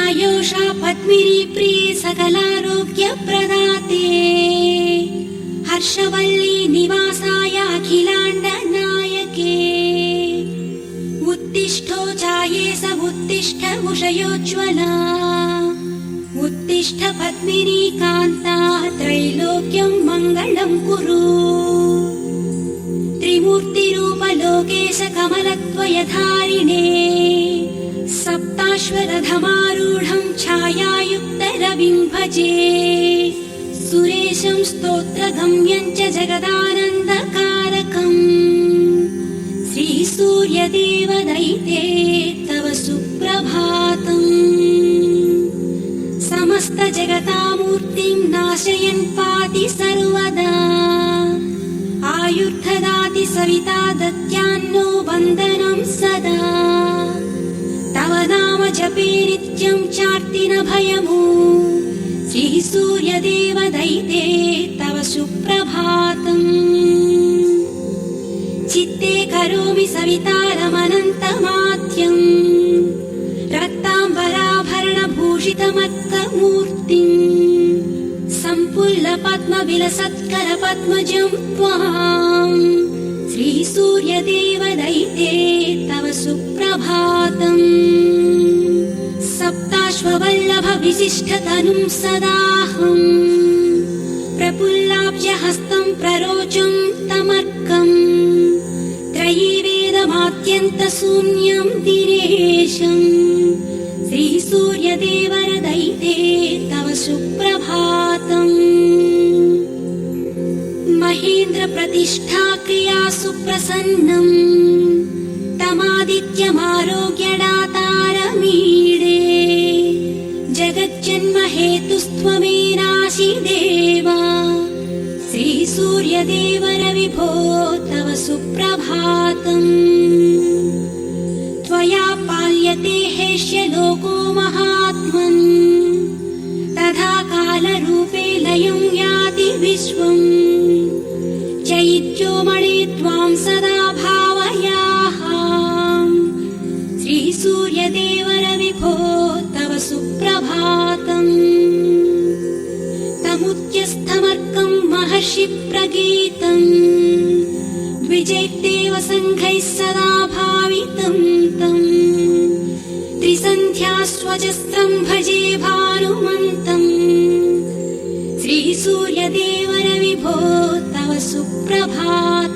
आयोषा पद्मिनी प्रिये सकलारोग्यप्रदाते हर्षवल्ली निवासाय अखिलाण्डनायके उत्तिष्ठो जायेस उत्तिष्ठ उषयोज्ज्वला उत्तिष्ठ पद्मिनी कान्ता त्रैलोक्यं मङ्गलं कुरु त्रिमूर्तिरूपलोकेश कमलद्वयधारिणे सप्ताश्वरथमारूढं छायायुक्तरविं भजे सुरेशं स्तोत्रगम्यं च जगदानन्दकारकम् श्रीसूर्यदेवदैते तव सुप्रभातम् समस्तजगतामूर्तिं नाशयन् पाति सर्वदा आयुर्ददाति सविता दद्यान्नो वन्दनं सदा तव नाम जपे नित्यं चार्ति न भयमु श्रीसूर्यदेवदैते तव सुप्रभातम् चित्ते करोमि सवितारमनन्तमाद्यम् रक्ताम्बराभरणभूषितमत्कमूर्तिम् सम्पुल्लपद्मविलसत्करपद्मजं त्वाम् श्रीसूर्यदेवदैते तव सुप्रभातम् सप्ताश्ववल्लभविशिष्टतनुं सदाहम् प्रफुल्लाब्जहस्तं प्ररोचं तमर्कम् त्रयीवेदमाद्यन्तशून्यं दिनेशम् श्रीसूर्यदेवदैते तव सुप्रभातम् महेन्द्रप्रतिष्ठाक्रिया सुप्रसन्नम् तमादित्यमारोग्यदातारमीडे जगज्जन्महेतुस्त्वमेनासि देवा श्रीसूर्यदेवरविभो तव सुप्रभातम् त्वया पाल्यते हेष्यलोको महात्मन् तथा कालरूपे लयं याति विश्वम् चैत्योमणि त्वां सदा भावयामः श्रीसूर्यदेवरविभो तव सुप्रभातम् तमुद्यस्थमर्कं महर्षिप्रगीतम् द्विजैर्देव सङ्घैः सदा भावितं तम् त्रिसन्ध्यास्वजस्त्रं भजे भानुमन्तम् श्रीसूर्यदेवरविभो तव सुप्रभातम्